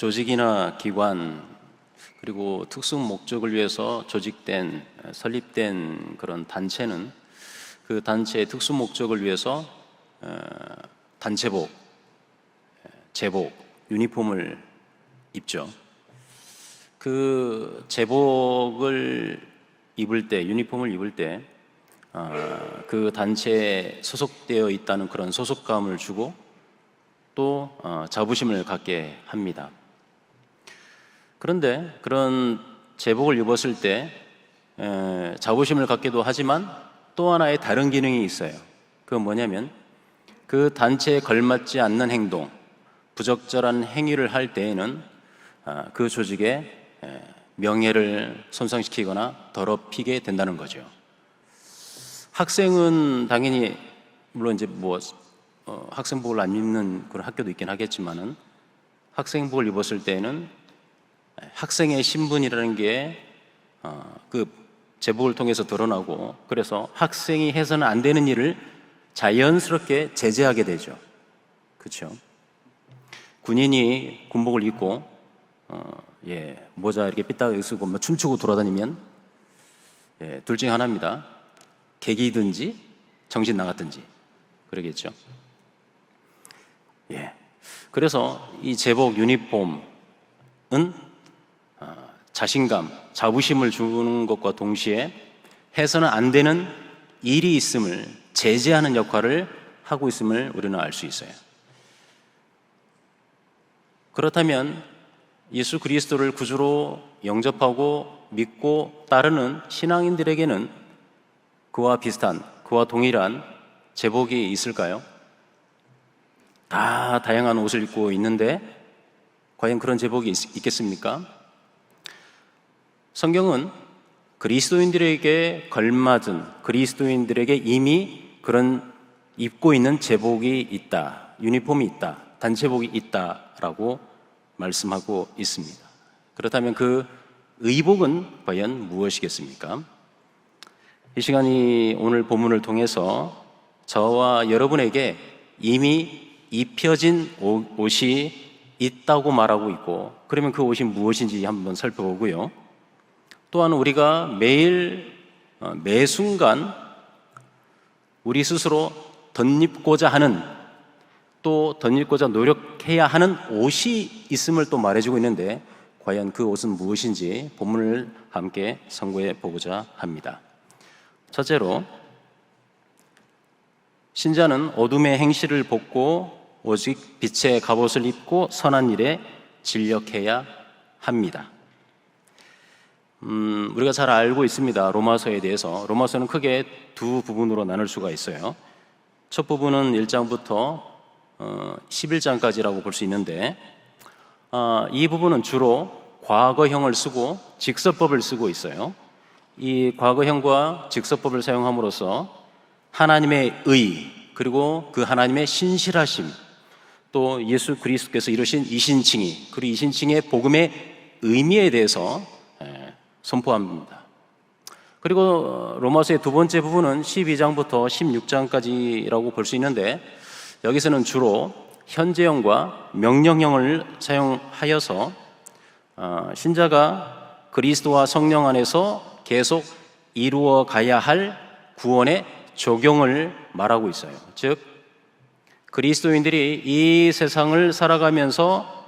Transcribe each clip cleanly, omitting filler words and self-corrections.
조직이나 기관 그리고 특수 목적을 위해서 조직된 설립된 그런 단체는 그 단체의 특수 목적을 위해서 단체복, 제복, 유니폼을 입죠. 그 제복을 입을 때, 유니폼을 입을 때 그 단체에 소속되어 있다는 그런 소속감을 주고 또 자부심을 갖게 합니다. 그런데 그런 제복을 입었을 때 자부심을 갖기도 하지만 또 하나의 다른 기능이 있어요. 그건 뭐냐면 그 단체에 걸맞지 않는 행동, 부적절한 행위를 할 때에는 그 조직의 명예를 손상시키거나 더럽히게 된다는 거죠. 학생은 당연히 물론 이제 학생복을 안 입는 그런 학교도 있긴 하겠지만은 학생복을 입었을 때는 학생의 신분이라는 게 그 제복을 통해서 드러나고 그래서 학생이 해서는 안 되는 일을 자연스럽게 제재하게 되죠. 그렇죠? 군인이 군복을 입고 모자 이렇게 삐딱하게 쓰고 춤추고 돌아다니면 둘 중에 하나입니다. 개기든지 정신 나갔든지 그러겠죠. 그래서 이 제복 유니폼은 자신감, 자부심을 주는 것과 동시에 해서는 안 되는 일이 있음을 제재하는 역할을 하고 있음을 우리는 알 수 있어요. 그렇다면 예수 그리스도를 구주로 영접하고 믿고 따르는 신앙인들에게는 그와 비슷한, 그와 동일한 제복이 있을까요? 다 다양한 옷을 입고 있는데 과연 그런 제복이 있겠습니까? 성경은 그리스도인들에게 걸맞은, 그리스도인들에게 이미 그런 입고 있는 제복이 있다, 유니폼이 있다, 단체복이 있다라고 말씀하고 있습니다. 그렇다면 그 의복은 과연 무엇이겠습니까? 이 시간이 오늘 본문을 통해서 저와 여러분에게 이미 입혀진 옷이 있다고 말하고 있고, 그러면 그 옷이 무엇인지 한번 살펴보고요. 또한 우리가 매일 매 순간 우리 스스로 덧입고자 하는, 또 덧입고자 노력해야 하는 옷이 있음을 또 말해주고 있는데 과연 그 옷은 무엇인지 본문을 함께 상고해 보고자 합니다. 첫째로, 신자는 어둠의 행실을 벗고 오직 빛의 갑옷을 입고 선한 일에 진력해야 합니다. 우리가 잘 알고 있습니다. 로마서에 대해서. 로마서는 크게 두 부분으로 나눌 수가 있어요. 첫 부분은 1장부터 11장까지라고 볼 수 있는데 이 부분은 주로 과거형을 쓰고 직서법을 쓰고 있어요. 이 과거형과 직서법을 사용함으로써 하나님의 의, 그리고 그 하나님의 신실하심, 또 예수 그리스도께서 이루신 이신칭의, 그리고 이신칭의 복음의 의미에 대해서 선포합니다. 그리고 로마서의 두 번째 부분은 12장부터 16장까지라고 볼 수 있는데 여기서는 주로 현재형과 명령형을 사용하여서 신자가 그리스도와 성령 안에서 계속 이루어 가야 할 구원의 적용을 말하고 있어요. 즉 그리스도인들이 이 세상을 살아가면서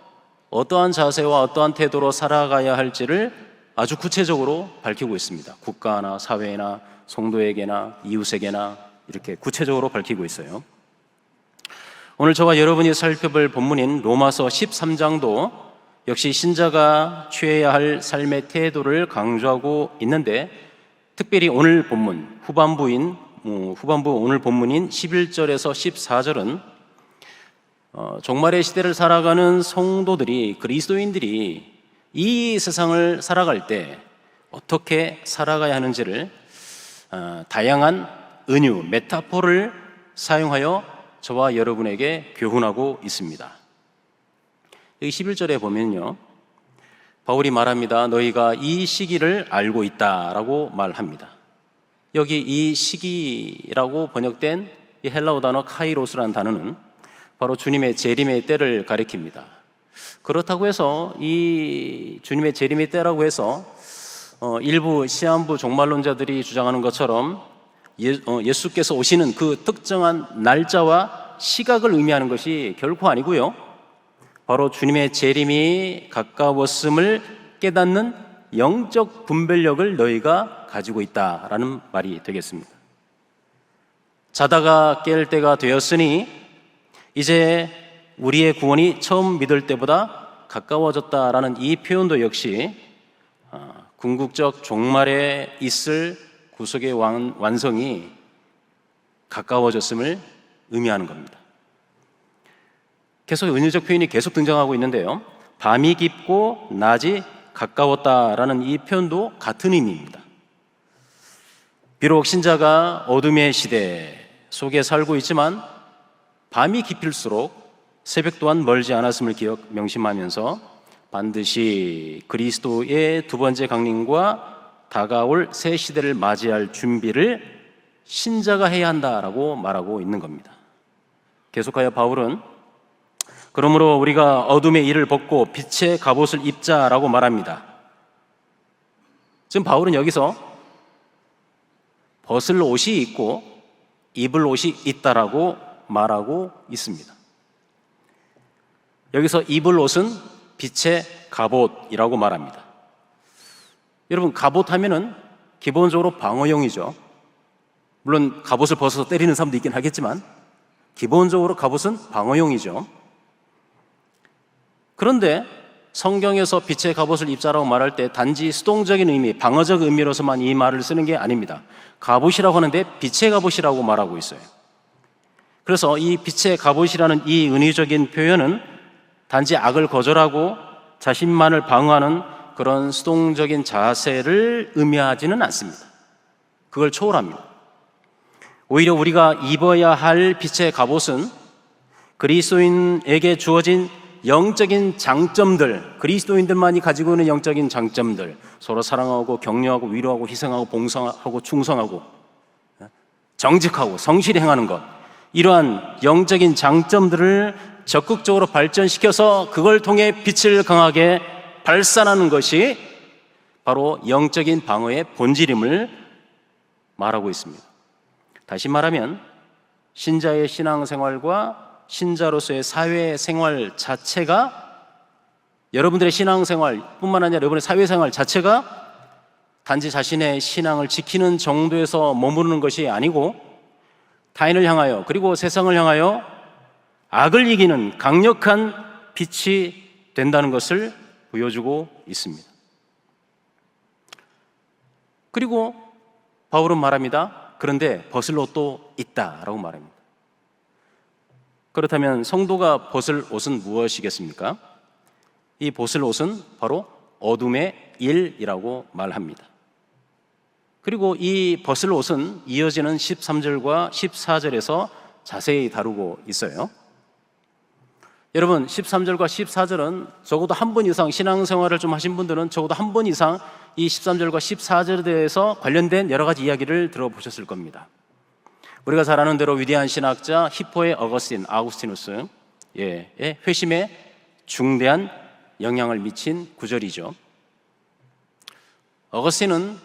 어떠한 자세와 어떠한 태도로 살아가야 할지를 아주 구체적으로 밝히고 있습니다. 국가나 사회나 성도에게나 이웃에게나 이렇게 구체적으로 밝히고 있어요. 오늘 저와 여러분이 살펴볼 본문인 로마서 13장도 역시 신자가 취해야 할 삶의 태도를 강조하고 있는데 특별히 오늘 본문, 후반부 오늘 본문인 11절에서 14절은 종말의 시대를 살아가는 성도들이, 그리스도인들이 이 세상을 살아갈 때 어떻게 살아가야 하는지를 다양한 은유, 메타포를 사용하여 저와 여러분에게 교훈하고 있습니다. 여기 11절에 보면요, 바울이 말합니다. 너희가 이 시기를 알고 있다라고 말합니다. 여기 이 시기라고 번역된 이 헬라어 단어 카이로스라는 단어는 바로 주님의 재림의 때를 가리킵니다. 그렇다고 해서 이 주님의 재림의 때라고 해서 일부 시한부 종말론자들이 주장하는 것처럼 예수께서 오시는 그 특정한 날짜와 시각을 의미하는 것이 결코 아니고요. 바로 주님의 재림이 가까웠음을 깨닫는 영적 분별력을 너희가 가지고 있다라는 말이 되겠습니다. 자다가 깰 때가 되었으니 이제 우리의 구원이 처음 믿을 때보다 가까워졌다라는 이 표현도 역시 궁극적 종말에 있을 구속의 완성이 가까워졌음을 의미하는 겁니다. 계속 은유적 표현이 계속 등장하고 있는데요. 밤이 깊고 낮이 가까웠다라는 이 표현도 같은 의미입니다. 비록 신자가 어둠의 시대 속에 살고 있지만 밤이 깊을수록 새벽 또한 멀지 않았음을 명심하면서 반드시 그리스도의 두 번째 강림과 다가올 새 시대를 맞이할 준비를 신자가 해야 한다라고 말하고 있는 겁니다. 계속하여 바울은 그러므로 우리가 어둠의 일을 벗고 빛의 갑옷을 입자라고 말합니다. 지금 바울은 여기서 벗을 옷이 있고 입을 옷이 있다라고 말하고 있습니다. 여기서 입을 옷은 빛의 갑옷이라고 말합니다. 여러분, 갑옷 하면은 기본적으로 방어용이죠. 물론 갑옷을 벗어서 때리는 사람도 있긴 하겠지만 기본적으로 갑옷은 방어용이죠. 그런데 성경에서 빛의 갑옷을 입자라고 말할 때 단지 수동적인 의미, 방어적 의미로서만 이 말을 쓰는 게 아닙니다. 갑옷이라고 하는데 빛의 갑옷이라고 말하고 있어요. 그래서 이 빛의 갑옷이라는 이 은유적인 표현은 단지 악을 거절하고 자신만을 방어하는 그런 수동적인 자세를 의미하지는 않습니다. 그걸 초월합니다. 오히려 우리가 입어야 할 빛의 갑옷은 그리스도인에게 주어진 영적인 장점들, 그리스도인들만이 가지고 있는 영적인 장점들, 서로 사랑하고 격려하고 위로하고 희생하고 봉사하고 충성하고 정직하고 성실히 행하는 것, 이러한 영적인 장점들을 적극적으로 발전시켜서 그걸 통해 빛을 강하게 발산하는 것이 바로 영적인 방어의 본질임을 말하고 있습니다. 다시 말하면 신자의 신앙생활과 신자로서의 사회생활 자체가, 여러분들의 신앙생활뿐만 아니라 여러분의 사회생활 자체가 단지 자신의 신앙을 지키는 정도에서 머무르는 것이 아니고 타인을 향하여 그리고 세상을 향하여 악을 이기는 강력한 빛이 된다는 것을 보여주고 있습니다. 그리고 바울은 말합니다. 그런데 벗을 옷도 있다라고 말합니다. 그렇다면 성도가 벗을 옷은 무엇이겠습니까? 이 벗을 옷은 바로 어둠의 일이라고 말합니다. 그리고 이 벗을 옷은 이어지는 13절과 14절에서 자세히 다루고 있어요. 여러분, 13절과 14절은 적어도 한 번 이상 신앙생활을 좀 하신 분들은 적어도 한 번 이상 이 13절과 14절에 대해서 관련된 여러 가지 이야기를 들어보셨을 겁니다. 우리가 잘 아는 대로 위대한 신학자 히포의 아우구스티누스의 회심에 중대한 영향을 미친 구절이죠. 어거스틴은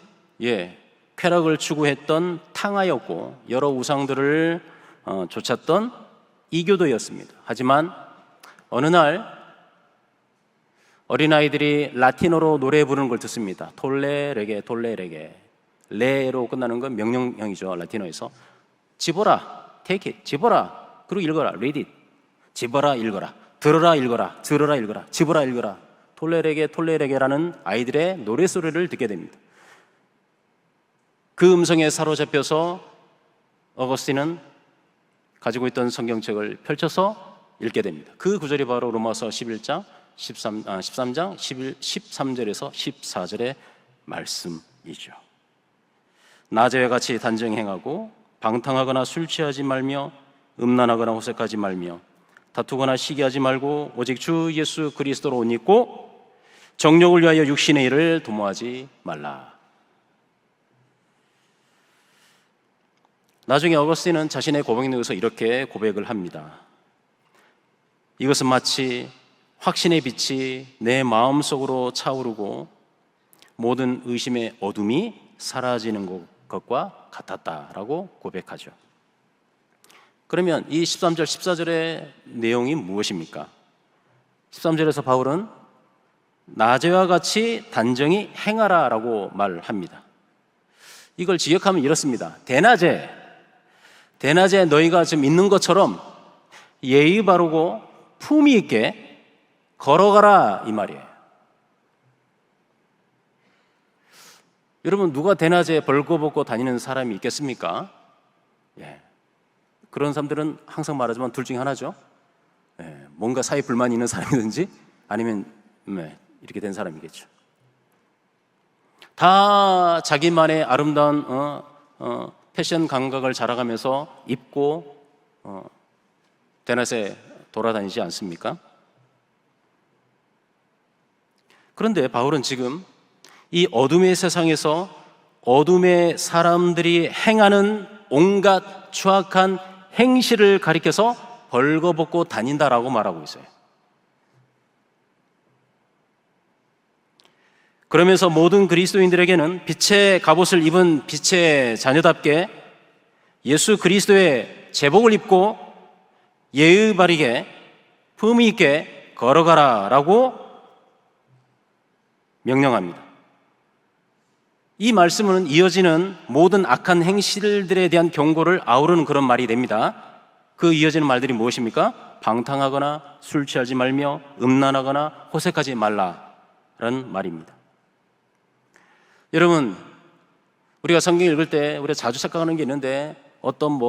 쾌락을 추구했던 탕하였고 여러 우상들을 좇았던 이교도였습니다. 하지만 어느 날 어린아이들이 라틴어로 노래 부르는 걸 듣습니다. 톨레레게 톨레레게, 레로 끝나는 건 명령형이죠. 라틴어에서 집어라, take it, 집어라, 그리고 읽어라, read it, 집어라, 읽어라, 들어라, 읽어라, 들어라, 읽어라, 집어라, 읽어라, 톨레레게 톨레레게라는 아이들의 노래소리를 듣게 됩니다. 그 음성에 사로잡혀서 어거스틴은 가지고 있던 성경책을 펼쳐서 읽게 됩니다. 그 구절이 바로 로마서 11장 13장 13절에서 14절의 말씀이죠. 낮에와 같이 단정 행하고 방탕하거나 술 취하지 말며 음란하거나 호색하지 말며 다투거나 시기하지 말고 오직 주 예수 그리스도로 옷 입고 정욕을 위하여 육신의 일을 도모하지 말라. 나중에 어거스틴은 자신의 고백록에서 이렇게 고백을 합니다. 이것은 마치 확신의 빛이 내 마음속으로 차오르고 모든 의심의 어둠이 사라지는 것과 같았다라고 고백하죠. 그러면 이 13절, 14절의 내용이 무엇입니까? 13절에서 바울은 낮에와 같이 단정히 행하라라고 말합니다. 이걸 직역하면 이렇습니다. 대낮에 너희가 지금 있는 것처럼 예의 바르고 품위 있게 걸어가라 이 말이에요. 여러분, 누가 대낮에 벌거벗고 다니는 사람이 있겠습니까? 그런 사람들은 항상 말하지만 둘 중에 하나죠. 뭔가 사회 불만이 있는 사람이든지 아니면 이렇게 된 사람이겠죠. 다 자기만의 아름다운 패션 감각을 자랑하면서 입고 대낮에 돌아다니지 않습니까? 그런데 바울은 지금 이 어둠의 세상에서 어둠의 사람들이 행하는 온갖 추악한 행실을 가리켜서 벌거벗고 다닌다라고 말하고 있어요. 그러면서 모든 그리스도인들에게는 빛의 갑옷을 입은 빛의 자녀답게 예수 그리스도의 제복을 입고 예의 바르게 품위 있게 걸어가라라고 명령합니다. 이 말씀은 이어지는 모든 악한 행실들에 대한 경고를 아우르는 그런 말이 됩니다. 그 이어지는 말들이 무엇입니까? 방탕하거나 술 취하지 말며 음란하거나 호색하지 말라라는 말입니다. 여러분, 우리가 성경 읽을 때 우리가 자주 착각하는 게 있는데 어떤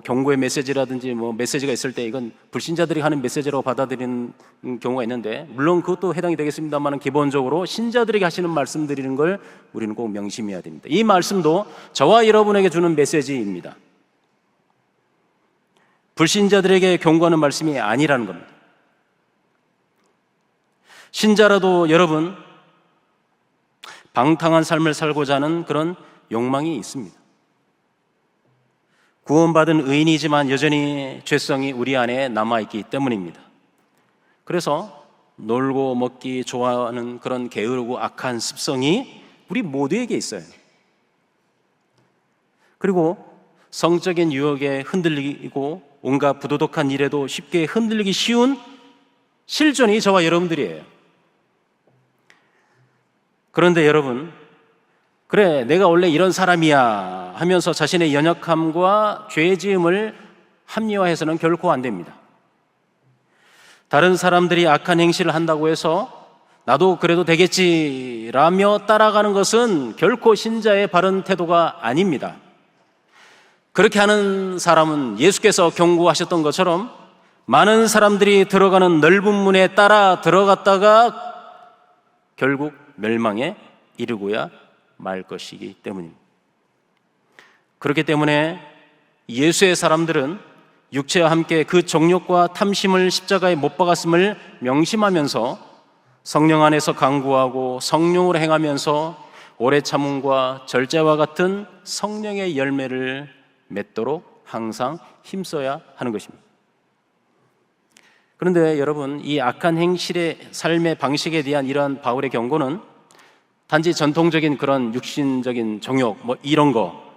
경고의 메시지라든지 메시지가 있을 때 이건 불신자들이 하는 메시지라고 받아들이는 경우가 있는데, 물론 그것도 해당이 되겠습니다만 기본적으로 신자들에게 하시는 말씀 드리는 걸 우리는 꼭 명심해야 됩니다. 이 말씀도 저와 여러분에게 주는 메시지입니다. 불신자들에게 경고하는 말씀이 아니라는 겁니다. 신자라도 여러분, 방탕한 삶을 살고자 하는 그런 욕망이 있습니다. 구원받은 의인이지만 여전히 죄성이 우리 안에 남아있기 때문입니다. 그래서 놀고 먹기 좋아하는 그런 게으르고 악한 습성이 우리 모두에게 있어요. 그리고 성적인 유혹에 흔들리고 온갖 부도덕한 일에도 쉽게 흔들리기 쉬운 실존이 저와 여러분들이에요. 그런데 여러분, 그래 내가 원래 이런 사람이야 하면서 자신의 연약함과 죄지음을 합리화해서는 결코 안 됩니다. 다른 사람들이 악한 행실을 한다고 해서 나도 그래도 되겠지라며 따라가는 것은 결코 신자의 바른 태도가 아닙니다. 그렇게 하는 사람은 예수께서 경고하셨던 것처럼 많은 사람들이 들어가는 넓은 문에 따라 들어갔다가 결국 멸망에 이르고야 말 것이기 때문입니다. 그렇기 때문에 예수의 사람들은 육체와 함께 그 정욕과 탐심을 십자가에 못 박았음을 명심하면서 성령 안에서 강구하고 성령으로 행하면서 오래 참음과 절제와 같은 성령의 열매를 맺도록 항상 힘써야 하는 것입니다. 그런데 여러분, 이 악한 행실의 삶의 방식에 대한 이러한 바울의 경고는 단지 전통적인 그런 육신적인 정욕 이런 거,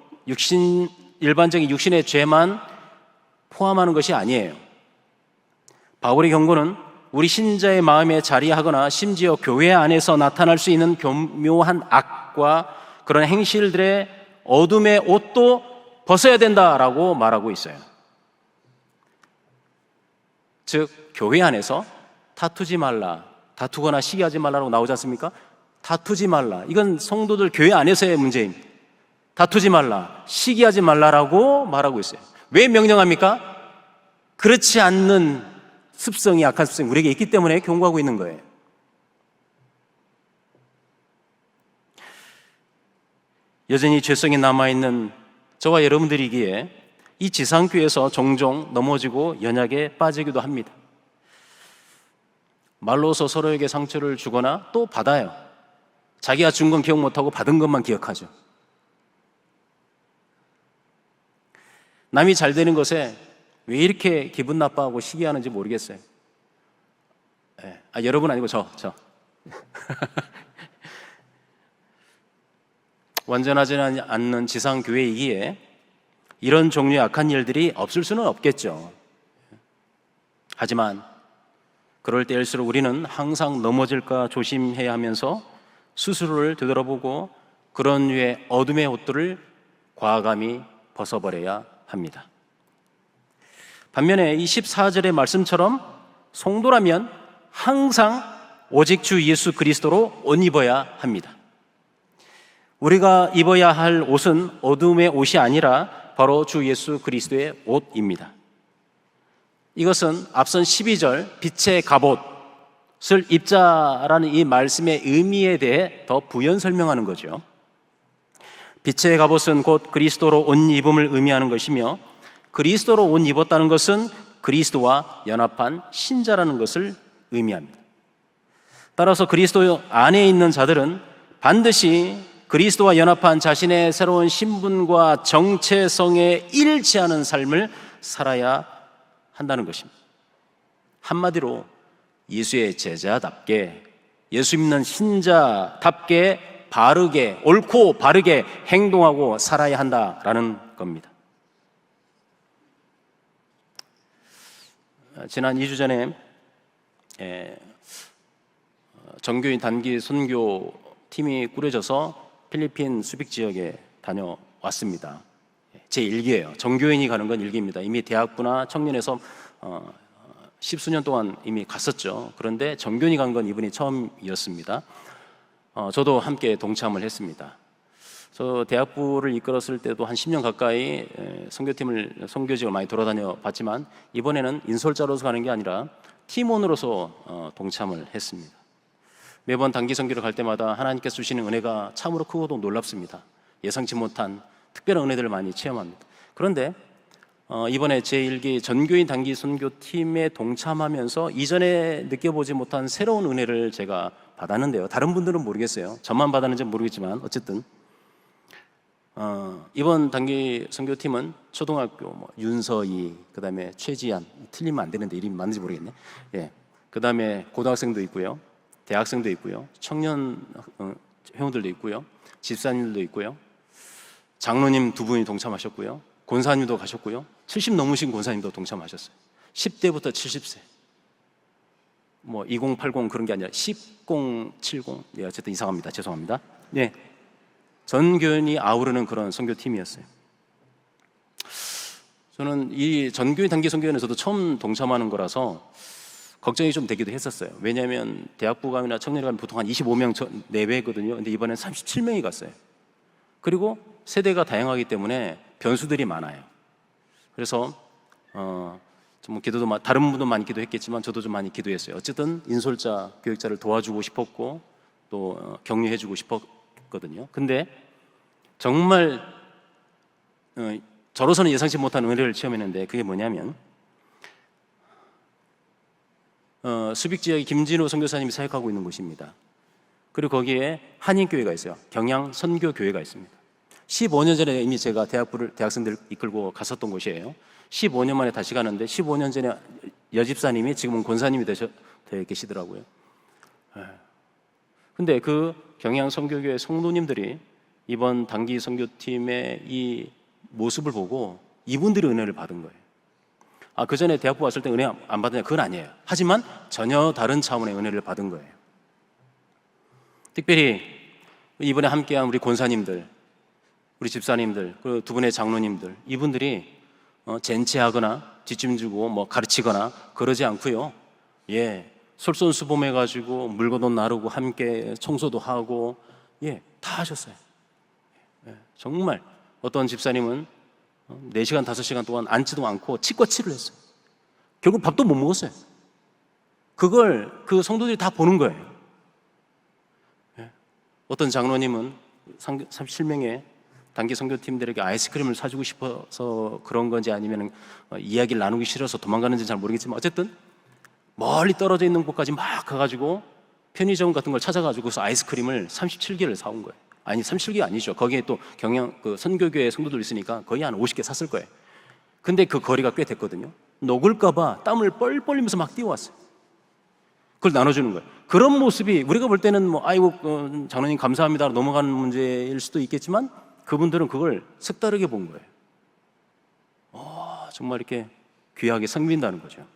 일반적인 육신의 죄만 포함하는 것이 아니에요. 바울의 경고는 우리 신자의 마음에 자리하거나 심지어 교회 안에서 나타날 수 있는 교묘한 악과 그런 행실들의 어둠의 옷도 벗어야 된다라고 말하고 있어요. 즉 교회 안에서 다투지 말라, 다투거나 시기하지 말라라고 나오지 않습니까? 다투지 말라, 이건 성도들 교회 안에서의 문제입니다. 다투지 말라, 시기하지 말라라고 말하고 있어요. 왜 명령합니까? 그렇지 않는 습성이, 악한 습성이 우리에게 있기 때문에 경고하고 있는 거예요. 여전히 죄성이 남아있는 저와 여러분들이기에 이 지상교회에서 종종 넘어지고 연약에 빠지기도 합니다. 말로서 서로에게 상처를 주거나 또 받아요. 자기가 준 건 기억 못하고 받은 것만 기억하죠. 남이 잘 되는 것에 왜 이렇게 기분 나빠하고 시기하는지 모르겠어요. 여러분 아니고 저. 완전하지 않는 지상교회이기에 이런 종류의 악한 일들이 없을 수는 없겠죠. 하지만 그럴 때일수록 우리는 항상 넘어질까 조심해야 하면서 스스로를 되돌아보고 그런 류의 어둠의 옷들을 과감히 벗어버려야 합니다. 반면에 이 14절의 말씀처럼 성도라면 항상 오직 주 예수 그리스도로 옷 입어야 합니다. 우리가 입어야 할 옷은 어둠의 옷이 아니라 바로 주 예수 그리스도의 옷입니다. 이것은 앞선 12절 빛의 갑옷을 입자라는 이 말씀의 의미에 대해 더 부연 설명하는 거죠. 빛의 갑옷은 곧 그리스도로 옷 입음을 의미하는 것이며 그리스도로 옷 입었다는 것은 그리스도와 연합한 신자라는 것을 의미합니다. 따라서 그리스도 안에 있는 자들은 반드시 그리스도와 연합한 자신의 새로운 신분과 정체성에 일치하는 삶을 살아야 한다는 것입니다. 한마디로 예수의 제자답게, 예수 믿는 신자답게 바르게, 옳고 바르게 행동하고 살아야 한다라는 겁니다. 지난 2주 전에 정교인 단기 선교 팀이 꾸려져서 필리핀 수빅 지역에 다녀왔습니다. 제 일기예요. 정교인이 가는 건 일기입니다. 이미 대학부나 청년에서 10수년 동안 이미 갔었죠. 그런데 정교인이 간 건 이분이 처음이었습니다. 저도 함께 동참을 했습니다. 저 대학부를 이끌었을 때도 한 10년 가까이 선교직을 많이 돌아다녀 봤지만 이번에는 인솔자로서 가는 게 아니라 팀원으로서 동참을 했습니다. 매번 단기 선교를 갈 때마다 하나님께서 주시는 은혜가 참으로 크고도 놀랍습니다. 예상치 못한 특별한 은혜들을 많이 체험합니다. 그런데 이번에 제1기 전교인 단기 선교팀에 동참하면서 이전에 느껴보지 못한 새로운 은혜를 제가 받았는데요. 다른 분들은 모르겠어요. 저만 받았는지 모르겠지만 어쨌든 이번 단기 선교팀은 초등학교 윤서희, 그 다음에 최지한, 틀리면 안 되는데 이름이 맞는지 모르겠네. 그 다음에 고등학생도 있고요, 대학생도 있고요, 청년 회원들도 있고요, 집사님들도 있고요, 장로님 2분이 동참하셨고요, 권사님도 가셨고요, 70 넘으신 권사님도 동참하셨어요. 10대부터 70세, 2080 그런 게 아니라 1070, 어쨌든 이상합니다. 죄송합니다. 전 교인이 아우르는 그런 선교팀이었어요. 저는 이 전교인 단기 선교회에서도 처음 동참하는 거라서 걱정이 좀 되기도 했었어요. 왜냐하면 대학부감이나 청년이 가면 보통 한 25명 내외거든요. 근데 이번엔 37명이 갔어요. 그리고 세대가 다양하기 때문에 변수들이 많아요. 그래서 좀 기도도 다른 분도 많이 기도했겠지만 저도 좀 많이 기도했어요. 어쨌든 인솔자 교육자를 도와주고 싶었고 또 격려해주고 싶었거든요. 근데 정말 저로서는 예상치 못한 은혜를 체험했는데 그게 뭐냐면 수빅 지역에 김진우 선교사님이 사역하고 있는 곳입니다. 그리고 거기에 한인교회가 있어요. 경양 선교교회가 있습니다. 15년 전에 이미 제가 대학생들 이끌고 갔었던 곳이에요. 15년 만에 다시 가는데 15년 전에 여집사님이 지금은 권사님이 되어 계시더라고요. 근데 그 경양 선교교회 성도님들이 이번 단기 선교팀의 이 모습을 보고 이분들이 은혜를 받은 거예요. 그 전에 대학부 왔을 때 은혜 안 받았냐? 그건 아니에요. 하지만 전혀 다른 차원의 은혜를 받은 거예요. 특별히 이번에 함께한 우리 권사님들, 우리 집사님들, 그리고 2분의 장로님들, 이분들이 젠체하거나 뒷짐지고 가르치거나 그러지 않고요. 솔선수범해가지고 물건도 나르고 함께 청소도 하고 다 하셨어요. 정말 어떤 집사님은 4시간, 5시간 동안 앉지도 않고 치과 치료를 했어요. 결국 밥도 못 먹었어요. 그걸 그 성도들이 다 보는 거예요. 어떤 장로님은 37명의 단기 선교팀들에게 아이스크림을 사주고 싶어서 그런 건지 아니면 이야기를 나누기 싫어서 도망가는지 잘 모르겠지만 어쨌든 멀리 떨어져 있는 곳까지 막 가가지고 편의점 같은 걸 찾아가지고 아이스크림을 37개를 사온 거예요. 아니 37개 아니죠. 거기에 또 경양 선교교회 성도들 있으니까 거의 한 50개 샀을 거예요. 근데 그 거리가 꽤 됐거든요. 녹을까봐 땀을 뻘뻘 흘리면서 막 뛰어왔어요. 그걸 나눠주는 거예요. 그런 모습이 우리가 볼 때는 뭐 아이고 장로님 감사합니다 넘어가는 문제일 수도 있겠지만 그분들은 그걸 색다르게 본 거예요. 정말 이렇게 귀하게 섬긴다는 거죠.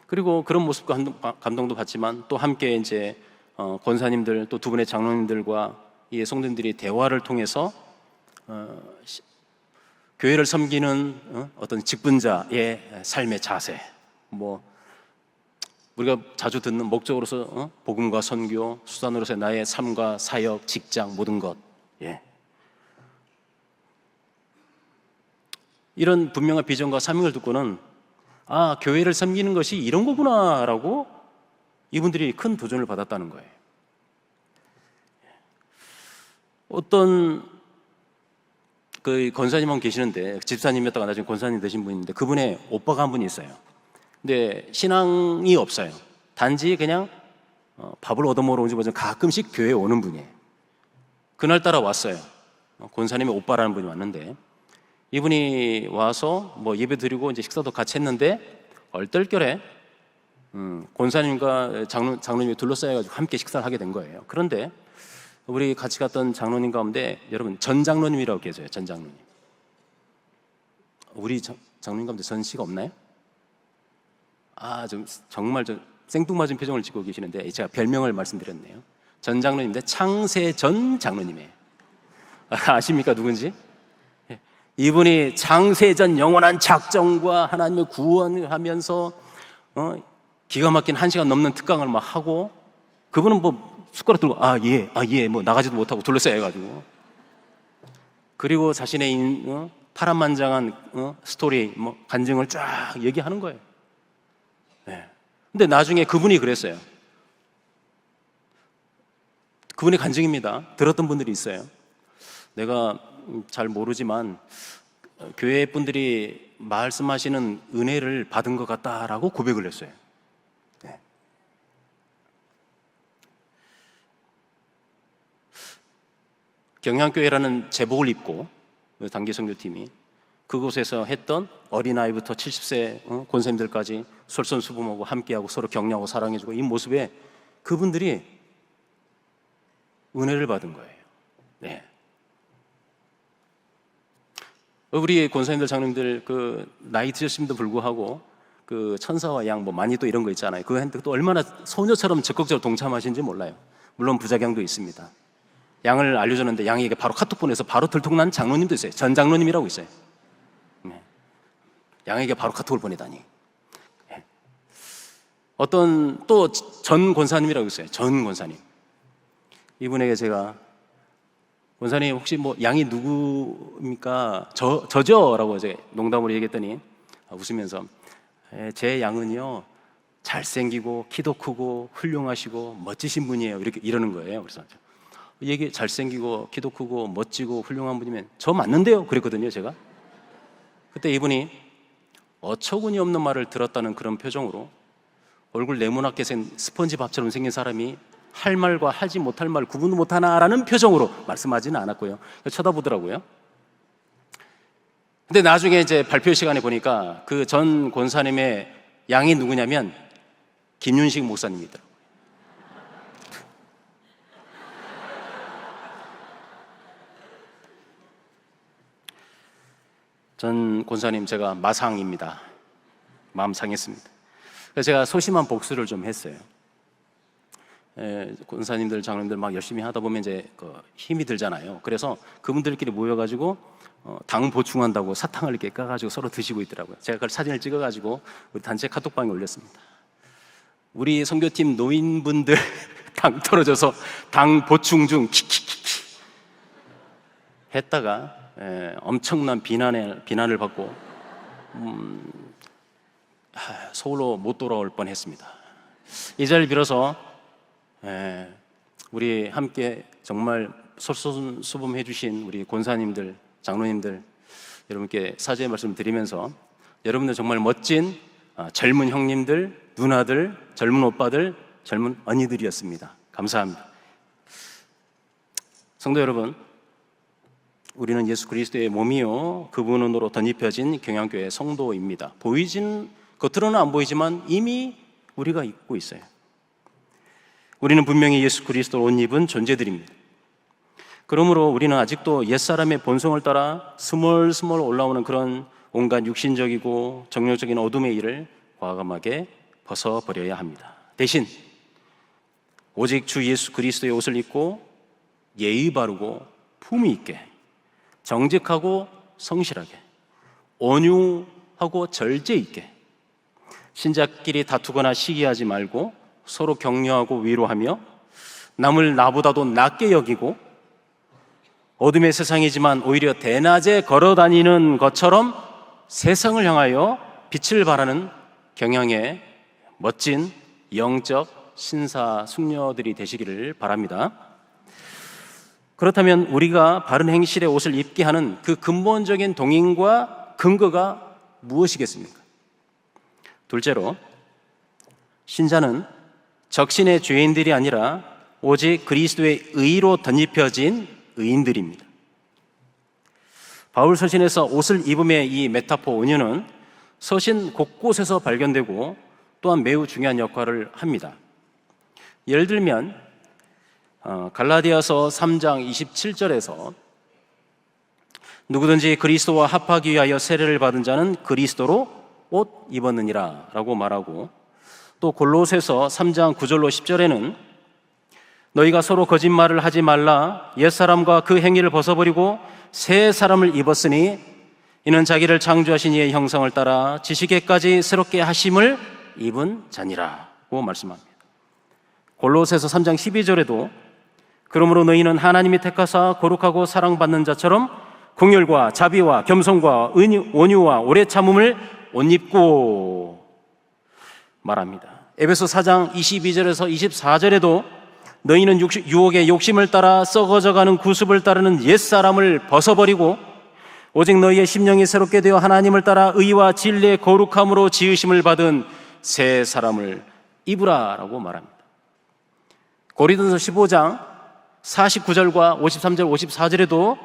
그리고 그런 모습과 감동도 받지만 또 함께 이제 권사님들 또 두 분의 장로님들과 이 성도님들이 대화를 통해서 교회를 섬기는 어떤 직분자의 삶의 자세, 뭐 우리가 자주 듣는 목적으로서 복음과 선교, 수단으로서의 나의 삶과 사역, 직장 모든 것, 이런 분명한 비전과 사명을 듣고는 교회를 섬기는 것이 이런 거구나라고 이분들이 큰 도전을 받았다는 거예요. 어떤 그 권사님 한 분 계시는데 집사님이었다가 나중에 권사님 되신 분인데 그분의 오빠가 한 분이 있어요. 근데 신앙이 없어요. 단지 그냥 밥을 얻어먹으러 오지 못해 가끔씩 교회에 오는 분이에요. 그날따라 왔어요. 권사님의 오빠라는 분이 왔는데 이분이 와서 뭐 예배 드리고 이제 식사도 같이 했는데 얼떨결에 권사님과 장로님이 둘러싸여가지고 함께 식사를 하게 된 거예요. 그런데 우리 같이 갔던 장로님 가운데 여러분 전 장로님이라고 계세요. 전 장로님. 우리 장로님 가운데 전 씨가 없나요? 정말 생뚱맞은 표정을 짓고 계시는데 제가 별명을 말씀드렸네요. 전 장로님인데 창세전 장로님이에요. 아십니까 누군지? 이분이 창세전 영원한 작정과 하나님의 구원하면서 기가 막힌 1시간 넘는 특강을 막 하고 그분은 뭐 숟가락 들고 뭐 나가지도 못하고 둘러싸여가지고 그리고 자신의 파란만장한 스토리 뭐 간증을 쫙 얘기하는 거예요. 근데 나중에 그분이 그랬어요. 그분의 간증입니다. 들었던 분들이 있어요. 내가 잘 모르지만 교회 분들이 말씀하시는 은혜를 받은 것 같다라고 고백을 했어요. 경향교회라는 제복을 입고 단기 선교팀이 그곳에서 했던 어린아이부터 70세 권사님들까지 솔선수범하고 함께하고 서로 격려하고 사랑해주고 이 모습에 그분들이 은혜를 받은 거예요. 우리 권사님들 장로님들 그 나이 드셨음에도 불구하고 그 천사와 양 뭐 많이 또 이런 거 있잖아요. 그한테 또 얼마나 소녀처럼 적극적으로 동참하시는지 몰라요. 물론 부작용도 있습니다. 양을 알려줬는데 양에게 바로 카톡 보내서 바로 들통난 장로님도 있어요. 전 장로님이라고 있어요. 양에게 바로 카톡을 보내다니. 어떤 또 전 권사님이라고 있어요. 전 권사님. 이분에게 제가 권사님 혹시 뭐 양이 누구입니까? 저죠? 라고 제가 농담으로 얘기했더니 웃으면서 제 양은요 잘생기고 키도 크고 훌륭하시고 멋지신 분이에요. 이렇게 이러는 거예요. 그래서 이게 잘생기고 키도 크고 멋지고 훌륭한 분이면 저 맞는데요? 그랬거든요. 제가 그때 이분이 어처구니 없는 말을 들었다는 그런 표정으로 얼굴 네모나게 생긴 스펀지밥처럼 생긴 사람이 할 말과 하지 못할 말 구분도 못하나라는 표정으로 말씀하지는 않았고요. 쳐다보더라고요. 근데 나중에 이제 발표 시간에 보니까 그 전 권사님의 양이 누구냐면 김윤식 목사님이더라고요. 전 권사님 제가 마상입니다. 마음 상했습니다. 그래서 제가 소심한 복수를 좀 했어요. 권사님들 장로님들 막 열심히 하다 보면 이제 힘이 들잖아요. 그래서 그분들끼리 모여가지고 당 보충한다고 사탕을 이렇게 까가지고 서로 드시고 있더라고요. 제가 그걸 사진을 찍어가지고 우리 단체 카톡방에 올렸습니다. 우리 선교팀 노인분들 당 떨어져서 당 보충 중 키키키키 했다가 엄청난 비난을 받고 서울로 못 돌아올 뻔했습니다. 이 자리를 빌어서 우리 함께 정말 솔선수범해 주신 우리 권사님들, 장로님들 여러분께 사죄의 말씀을 드리면서 여러분들 정말 멋진 젊은 형님들, 누나들, 젊은 오빠들, 젊은 언니들이었습니다. 감사합니다. 성도 여러분, 우리는 예수 그리스도의 몸이요 그분으로 덧입혀진 경향교회 성도입니다. 겉으로는 안 보이지만 이미 우리가 입고 있어요. 우리는 분명히 예수 그리스도를 옷 입은 존재들입니다. 그러므로 우리는 아직도 옛사람의 본성을 따라 스멀스멀 올라오는 그런 온갖 육신적이고 정욕적인 어둠의 일을 과감하게 벗어버려야 합니다. 대신 오직 주 예수 그리스도의 옷을 입고 예의 바르고 품위 있게, 정직하고 성실하게, 온유하고 절제 있게, 신자끼리 다투거나 시기하지 말고 서로 격려하고 위로하며 남을 나보다도 낮게 여기고 어둠의 세상이지만 오히려 대낮에 걸어다니는 것처럼 세상을 향하여 빛을 발하는 경향의 멋진 영적 신사 숙녀들이 되시기를 바랍니다. 그렇다면 우리가 바른 행실의 옷을 입게 하는 그 근본적인 동인과 근거가 무엇이겠습니까? 둘째로, 신자는 적신의 죄인들이 아니라 오직 그리스도의 의로 덧입혀진 의인들입니다. 바울 서신에서 옷을 입음의 이 메타포 은유는 서신 곳곳에서 발견되고 또한 매우 중요한 역할을 합니다. 예를 들면 갈라디아서 3장 27절에서 누구든지 그리스도와 합하기 위하여 세례를 받은 자는 그리스도로 옷 입었느니라 라고 말하고, 또 골로새서 3장 9절로 10절에는 너희가 서로 거짓말을 하지 말라, 옛사람과 그 행위를 벗어버리고 새 사람을 입었으니 이는 자기를 창조하신 이의 형상을 따라 지식에까지 새롭게 하심을 입은 자니라고 말씀합니다. 골로새서 3장 12절에도 그러므로 너희는 하나님이 택하사 거룩하고 사랑받는 자처럼 긍휼과 자비와 겸손과 온유와 오래 참음을 옷 입고 말합니다. 에베소 4장 22절에서 24절에도 너희는 유혹의 욕심을 따라 썩어져가는 구습을 따르는 옛사람을 벗어버리고 오직 너희의 심령이 새롭게 되어 하나님을 따라 의와 진리의 거룩함으로 지으심을 받은 새 사람을 입으라 라고 말합니다. 고린도서 15장 49절과 53절 54절에도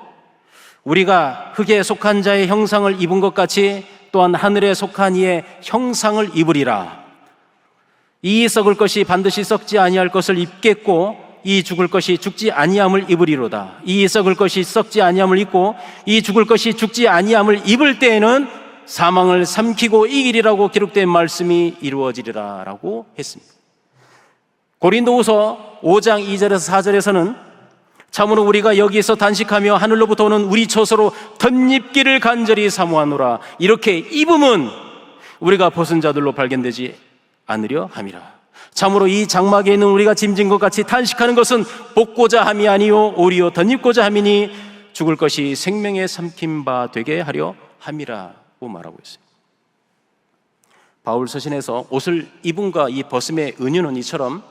우리가 흙에 속한 자의 형상을 입은 것 같이 또한 하늘에 속한 이의 형상을 입으리라. 이 썩을 것이 반드시 썩지 아니할 것을 입겠고 이 죽을 것이 죽지 아니함을 입으리로다. 이 썩을 것이 썩지 아니함을 입고 이 죽을 것이 죽지 아니함을 입을 때에는 사망을 삼키고 이기리라고 기록된 말씀이 이루어지리라 라고 했습니다. 고린도후서 5장 2절에서 4절에서는 참으로 우리가 여기에서 단식하며 하늘로부터 오는 우리 처소로 덧입기를 간절히 사모하노라. 이렇게 입음은 우리가 벗은 자들로 발견되지 않으려 함이라. 참으로 이 장막에 있는 우리가 짐진 것 같이 탄식하는 것은 벗고자 함이 아니요 오히려 덧입고자 함이니 죽을 것이 생명의 삼킨 바 되게 하려 함이라고 말하고 있어요. 바울 서신에서 옷을 입음과 이 벗음의 은유는 이처럼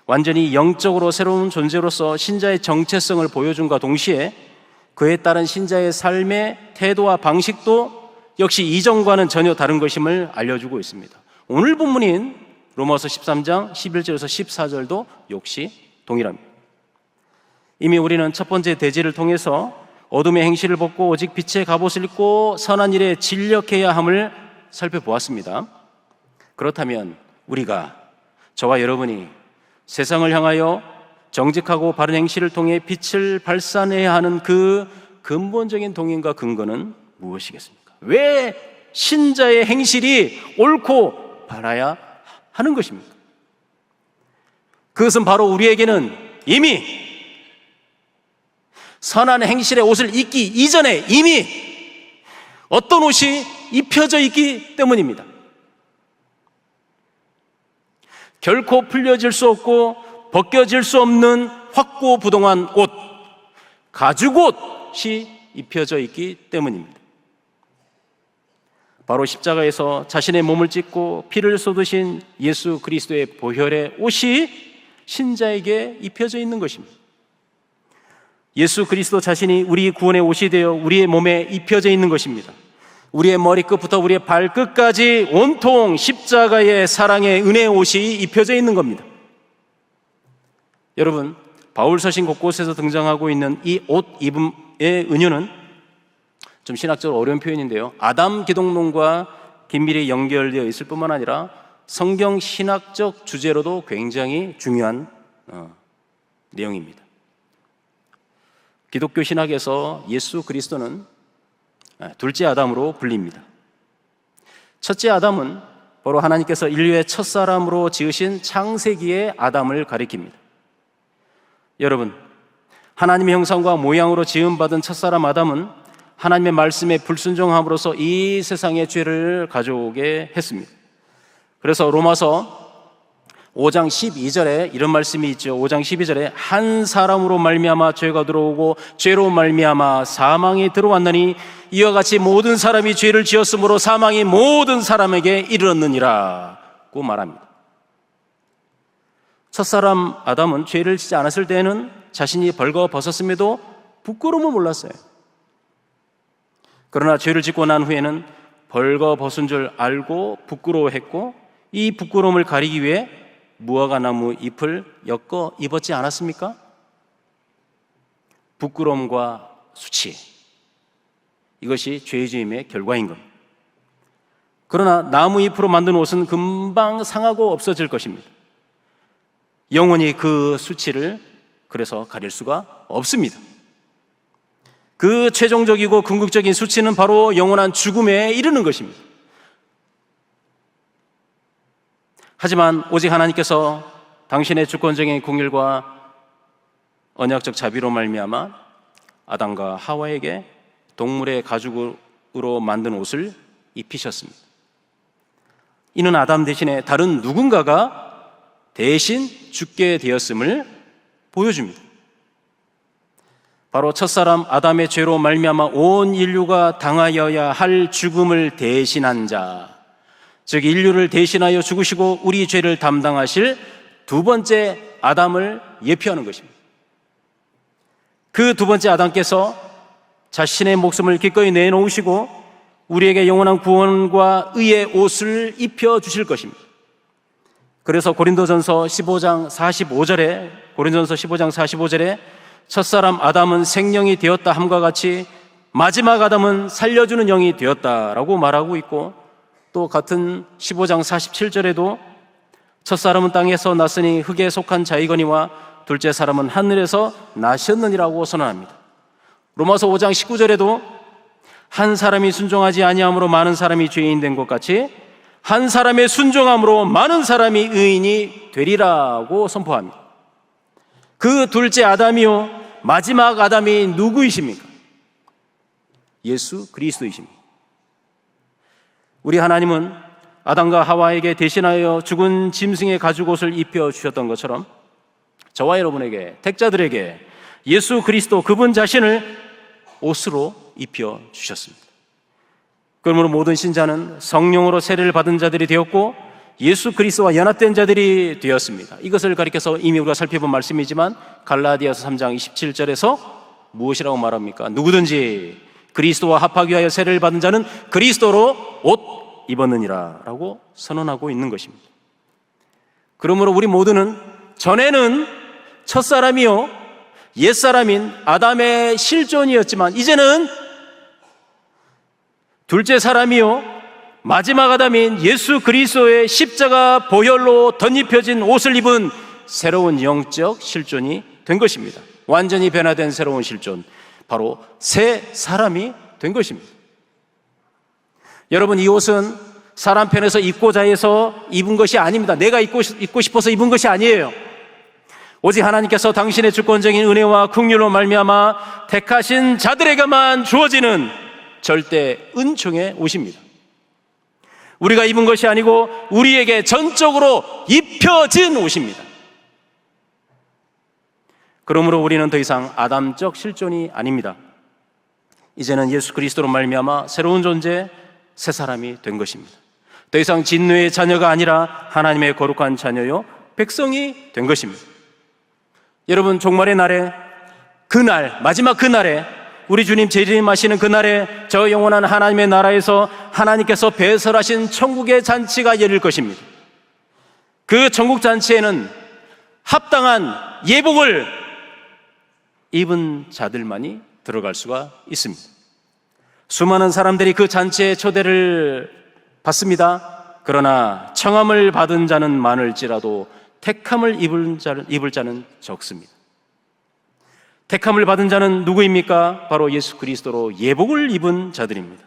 완전히 영적으로 새로운 존재로서 신자의 정체성을 보여준과 동시에 그에 따른 신자의 삶의 태도와 방식도 역시 이전과는 전혀 다른 것임을 알려주고 있습니다. 오늘 본문인 로마서 13장 11절에서 14절도 역시 동일합니다. 이미 우리는 첫 번째 대지를 통해서 어둠의 행실을 벗고 오직 빛의 갑옷을 입고 선한 일에 진력해야 함을 살펴보았습니다. 그렇다면 우리가, 저와 여러분이 세상을 향하여 정직하고 바른 행실을 통해 빛을 발산해야 하는 그 근본적인 동인과 근거는 무엇이겠습니까? 왜 신자의 행실이 옳고 바라야 하는 것입니까? 그것은 바로 우리에게는 이미 선한 행실의 옷을 입기 이전에 이미 어떤 옷이 입혀져 있기 때문입니다. 결코 풀려질 수 없고 벗겨질 수 없는 확고부동한 옷, 가죽옷이 입혀져 있기 때문입니다. 바로 십자가에서 자신의 몸을 찢고 피를 쏟으신 예수 그리스도의 보혈의 옷이 신자에게 입혀져 있는 것입니다. 예수 그리스도 자신이 우리 구원의 옷이 되어 우리의 몸에 입혀져 있는 것입니다. 우리의 머리끝부터 우리의 발끝까지 온통 십자가의 사랑의 은혜의 옷이 입혀져 있는 겁니다. 여러분, 바울 서신 곳곳에서 등장하고 있는 이 옷 입음의 은유는 좀 신학적으로 어려운 표현인데요, 아담 기독론과 긴밀히 연결되어 있을 뿐만 아니라 성경 신학적 주제로도 굉장히 중요한 내용입니다. 기독교 신학에서 예수 그리스도는 둘째 아담으로 불립니다. 첫째 아담은 바로 하나님께서 인류의 첫사람으로 지으신 창세기의 아담을 가리킵니다. 여러분, 하나님의 형상과 모양으로 지음받은 첫사람 아담은 하나님의 말씀에 불순종함으로써 이 세상의 죄를 가져오게 했습니다. 그래서 로마서 5장 12절에 이런 말씀이 있죠. 5장 12절에 한 사람으로 말미암아 죄가 들어오고 죄로 말미암아 사망이 들어왔나니 이와 같이 모든 사람이 죄를 지었으므로 사망이 모든 사람에게 이르렀느니라고 말합니다. 첫사람 아담은 죄를 짓지 않았을 때에는 자신이 벌거벗었음에도 부끄러움을 몰랐어요. 그러나 죄를 짓고 난 후에는 벌거벗은 줄 알고 부끄러워했고 이 부끄러움을 가리기 위해 무화과 나무 잎을 엮어 입었지 않았습니까? 부끄러움과 수치, 이것이 죄지음의 결과인 겁니다. 그러나 나무 잎으로 만든 옷은 금방 상하고 없어질 것입니다. 영원히 그 수치를 그래서 가릴 수가 없습니다. 그 최종적이고 궁극적인 수치는 바로 영원한 죽음에 이르는 것입니다. 하지만 오직 하나님께서 당신의 주권적인 긍휼과 언약적 자비로 말미암아 아담과 하와에게 동물의 가죽으로 만든 옷을 입히셨습니다. 이는 아담 대신에 다른 누군가가 대신 죽게 되었음을 보여줍니다. 바로 첫사람 아담의 죄로 말미암아 온 인류가 당하여야 할 죽음을 대신한 자, 즉 인류를 대신하여 죽으시고 우리 죄를 담당하실 두 번째 아담을 예표하는 것입니다. 그 두 번째 아담께서 자신의 목숨을 기꺼이 내놓으시고 우리에게 영원한 구원과 의의 옷을 입혀주실 것입니다. 그래서 고린도전서 15장 45절에 첫사람 아담은 생명이 되었다 함과 같이 마지막 아담은 살려주는 영이 되었다라고 말하고 있고, 또 같은 15장 47절에도 첫사람은 땅에서 났으니 흙에 속한 자이거니와 둘째 사람은 하늘에서 나셨느니라고 선언합니다. 로마서 5장 19절에도 한 사람이 순종하지 아니함으로 많은 사람이 죄인 된 것 같이 한 사람의 순종함으로 많은 사람이 의인이 되리라고 선포합니다. 그 둘째 아담이요 마지막 아담이 누구이십니까? 예수 그리스도이십니다. 우리 하나님은 아담과 하와에게 대신하여 죽은 짐승의 가죽옷을 입혀주셨던 것처럼 저와 여러분에게, 택자들에게 예수 그리스도 그분 자신을 옷으로 입혀주셨습니다. 그러므로 모든 신자는 성령으로 세례를 받은 자들이 되었고 예수 그리스도와 연합된 자들이 되었습니다. 이것을 가리켜서 이미 우리가 살펴본 말씀이지만 갈라디아서 3장 27절에서 무엇이라고 말합니까? 누구든지 그리스도와 합하기 위하여 세례를 받은 자는 그리스도로 옷 입었느니라 라고 선언하고 있는 것입니다. 그러므로 우리 모두는 전에는 첫사람이요 옛사람인 아담의 실존이었지만 이제는 둘째 사람이요 마지막 아담인 예수 그리스도의 십자가 보혈로 덧입혀진 옷을 입은 새로운 영적 실존이 된 것입니다. 완전히 변화된 새로운 실존, 바로 새 사람이 된 것입니다. 여러분, 이 옷은 사람 편에서 입고자 해서 입은 것이 아닙니다. 내가 입고 싶어서 입은 것이 아니에요. 오직 하나님께서 당신의 주권적인 은혜와 긍휼로 말미암아 택하신 자들에게만 주어지는 절대 은총의 옷입니다. 우리가 입은 것이 아니고 우리에게 전적으로 입혀진 옷입니다. 그러므로 우리는 더 이상 아담적 실존이 아닙니다. 이제는 예수 그리스도로 말미암아 새로운 존재, 새 사람이 된 것입니다. 더 이상 진노의 자녀가 아니라 하나님의 거룩한 자녀요 백성이 된 것입니다. 여러분, 종말의 날에, 그날, 마지막 그날에, 우리 주님 재림하시는 그날에 저 영원한 하나님의 나라에서 하나님께서 배설하신 천국의 잔치가 열릴 것입니다. 그 천국 잔치에는 합당한 예복을 입은 자들만이 들어갈 수가 있습니다. 수많은 사람들이 그 잔치의 초대를 받습니다. 그러나 청함을 받은 자는 많을지라도 택함을 입을 자는 적습니다. 택함을 받은 자는 누구입니까? 바로 예수 그리스도로 예복을 입은 자들입니다.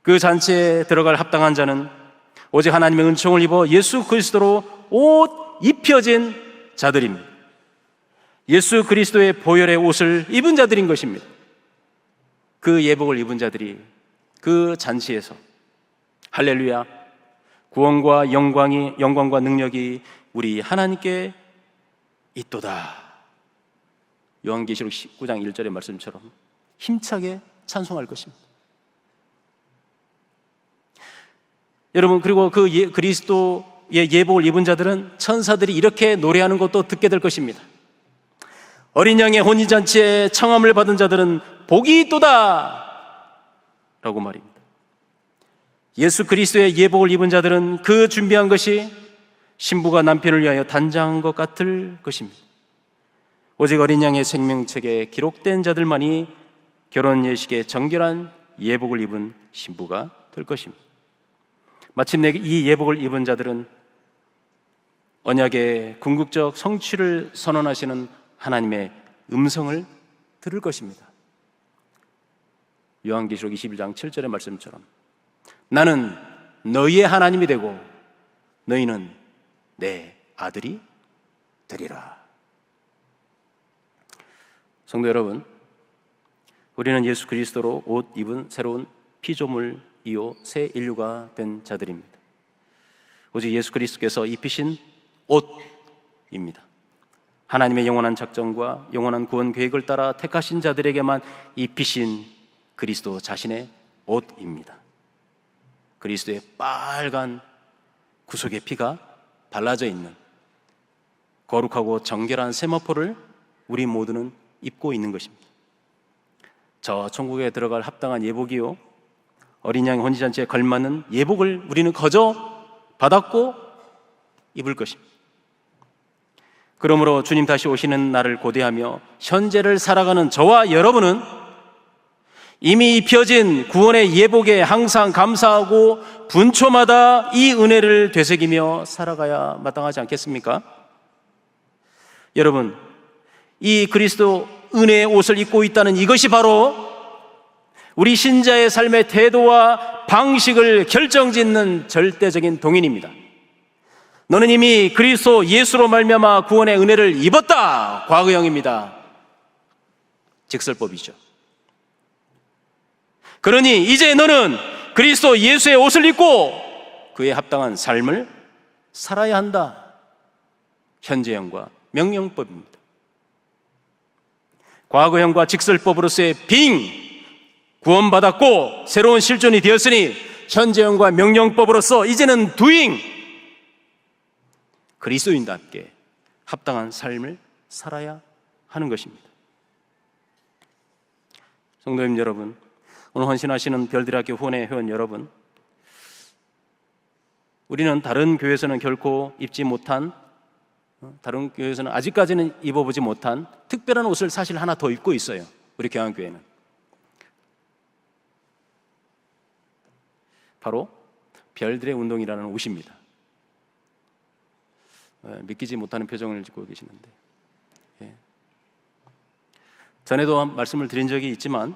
그 잔치에 들어갈 합당한 자는 오직 하나님의 은총을 입어 예수 그리스도로 옷 입혀진 자들입니다. 예수 그리스도의 보혈의 옷을 입은 자들인 것입니다. 그 예복을 입은 자들이 그 잔치에서 할렐루야, 구원과 영광과 능력이 우리 하나님께 있도다, 요한계시록 19장 1절의 말씀처럼 힘차게 찬송할 것입니다. 여러분, 그리고 그 그리스도의 예복을 입은 자들은 천사들이 이렇게 노래하는 것도 듣게 될 것입니다. 어린 양의 혼인잔치에 청함을 받은 자들은 복이 있도다 라고 말입니다. 예수 그리스도의 예복을 입은 자들은 그 준비한 것이 신부가 남편을 위하여 단장한 것 같을 것입니다. 오직 어린 양의 생명책에 기록된 자들만이 결혼 예식에 정결한 예복을 입은 신부가 될 것입니다. 마침내 이 예복을 입은 자들은 언약의 궁극적 성취를 선언하시는 하나님의 음성을 들을 것입니다. 요한계시록 21장 7절의 말씀처럼 나는 너희의 하나님이 되고 너희는 내 아들이 되리라. 성도 여러분, 우리는 예수 그리스도로 옷 입은 새로운 피조물이요 새 인류가 된 자들입니다. 오직 예수 그리스도께서 입히신 옷입니다. 하나님의 영원한 작정과 영원한 구원 계획을 따라 택하신 자들에게만 입히신 그리스도 자신의 옷입니다. 그리스도의 빨간 구속의 피가 발라져 있는 거룩하고 정결한 세마포를 우리 모두는 입고 있는 것입니다. 저 천국에 들어갈 합당한 예복이요 어린 양의 혼인잔치에 걸맞는 예복을 우리는 거저 받았고 입을 것입니다. 그러므로 주님 다시 오시는 날을 고대하며 현재를 살아가는 저와 여러분은 이미 입혀진 구원의 예복에 항상 감사하고 분초마다 이 은혜를 되새기며 살아가야 마땅하지 않겠습니까? 여러분, 이 그리스도 은혜의 옷을 입고 있다는 이것이 바로 우리 신자의 삶의 태도와 방식을 결정짓는 절대적인 동인입니다. 너는 이미 그리스도 예수로 말미암아 구원의 은혜를 입었다. 과거형입니다. 직설법이죠. 그러니 이제 너는 그리스도 예수의 옷을 입고 그에 합당한 삶을 살아야 한다. 현재형과 명령법입니다. 과거형과 직설법으로서의 구원받았고 새로운 실존이 되었으니 현재형과 명령법으로서 이제는 그리스도인답게 합당한 삶을 살아야 하는 것입니다. 성도님 여러분, 오늘 헌신하시는 별들학교 후원회 회원 여러분, 우리는 다른 교회에서는 결코 입지 못한, 다른 교회에서는 아직까지는 입어보지 못한 특별한 옷을 사실 하나 더 입고 있어요. 우리 경안교회는 바로 별들의 운동이라는 옷입니다. 믿기지 못하는 표정을 짓고 계시는데, 전에도 말씀을 드린 적이 있지만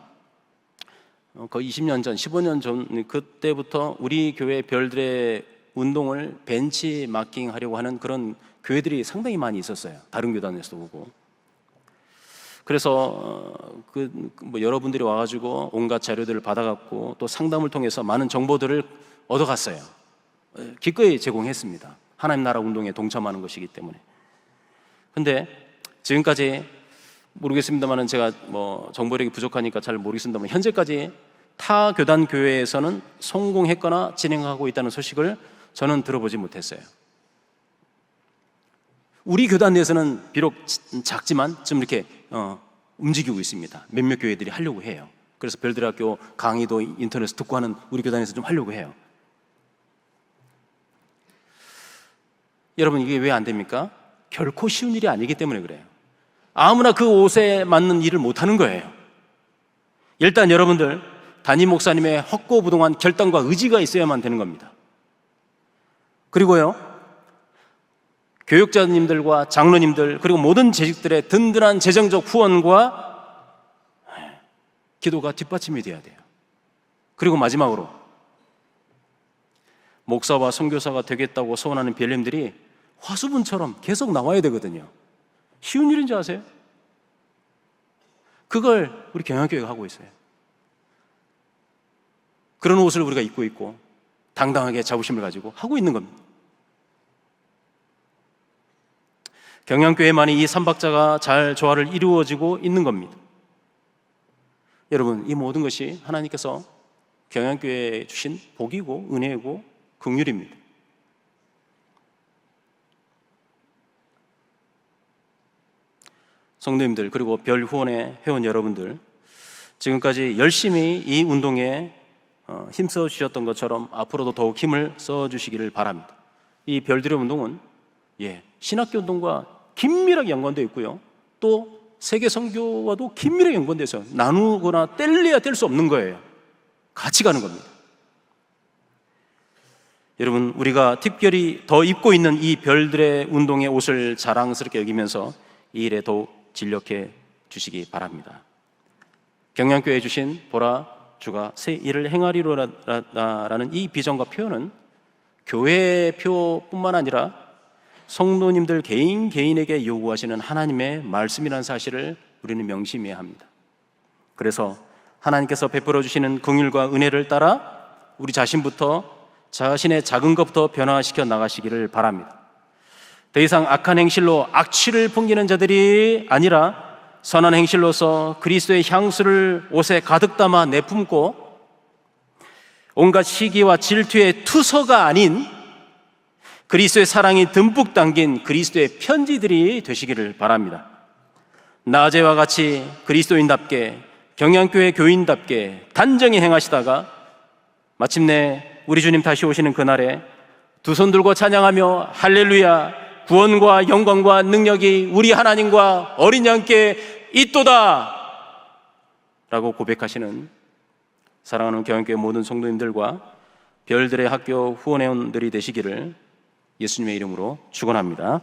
거의 20년 전, 15년 전 그때부터 우리 교회 별들의 운동을 벤치마킹 하려고 하는 그런 교회들이 상당히 많이 있었어요. 다른 교단에서도 오고. 그래서 여러분들이 와가지고 온갖 자료들을 받아갖고 또 상담을 통해서 많은 정보들을 얻어갔어요. 기꺼이 제공했습니다. 하나님 나라 운동에 동참하는 것이기 때문에. 근데 지금까지 모르겠습니다만 제가 정보력이 부족하니까 잘 모르겠습니다만 현재까지 타 교단 교회에서는 성공했거나 진행하고 있다는 소식을 저는 들어보지 못했어요. 우리 교단 내에서는 비록 작지만 좀 이렇게 움직이고 있습니다. 몇몇 교회들이 하려고 해요. 그래서 별들학교 강의도 인터넷에서 듣고 하는 우리 교단에서 좀 하려고 해요. 여러분, 이게 왜 안 됩니까? 결코 쉬운 일이 아니기 때문에 그래요. 아무나 그 옷에 맞는 일을 못하는 거예요. 일단 여러분들, 담임 목사님의 확고부동한 결단과 의지가 있어야만 되는 겁니다. 그리고요, 교육자님들과 장로님들 그리고 모든 재직들의 든든한 재정적 후원과 기도가 뒷받침이 돼야 돼요. 그리고 마지막으로 목사와 선교사가 되겠다고 소원하는 별님들이 화수분처럼 계속 나와야 되거든요. 쉬운 일인지 아세요? 그걸 우리 경영교회가 하고 있어요. 그런 옷을 우리가 입고 있고 당당하게 자부심을 가지고 하고 있는 겁니다. 경영교회만이 이 삼박자가 잘 조화를 이루어지고 있는 겁니다. 여러분, 이 모든 것이 하나님께서 경영교회에 주신 복이고 은혜이고 긍휼입니다. 성도님들 그리고 별 후원의 회원 여러분들, 지금까지 열심히 이 운동에 힘써 주셨던 것처럼 앞으로도 더욱 힘을 써 주시기를 바랍니다. 이 별들의 운동은 신학교 운동과 긴밀하게 연관되어 있고요, 또 세계 선교와도 긴밀하게 연관돼서 나누거나 뗄래야 뗄 수 없는 거예요. 같이 가는 겁니다. 여러분, 우리가 특별히 더 입고 있는 이 별들의 운동의 옷을 자랑스럽게 여기면서 이 일에 더욱 진력해 주시기 바랍니다. 경양교회에 주신 보라 주가 새 일을 행하리로라는 이 비전과 표현은 교회의 표뿐만 아니라 성도님들 개인에게 요구하시는 하나님의 말씀이라는 사실을 우리는 명심해야 합니다. 그래서 하나님께서 베풀어 주시는 긍휼과 은혜를 따라 우리 자신부터, 자신의 작은 것부터 변화시켜 나가시기를 바랍니다. 더 이상 악한 행실로 악취를 풍기는 자들이 아니라 선한 행실로서 그리스도의 향수를 옷에 가득 담아 내품고 온갖 시기와 질투의 투서가 아닌 그리스도의 사랑이 듬뿍 담긴 그리스도의 편지들이 되시기를 바랍니다. 나제와 같이 그리스도인답게, 경양교회 교인답게 단정히 행하시다가 마침내 우리 주님 다시 오시는 그날에 두 손 들고 찬양하며 할렐루야, 구원과 영광과 능력이 우리 하나님과 어린 양께 있도다 라고 고백하시는 사랑하는 경양교회 모든 성도님들과 별들의 학교 후원회원들이 되시기를 예수님의 이름으로 축원합니다.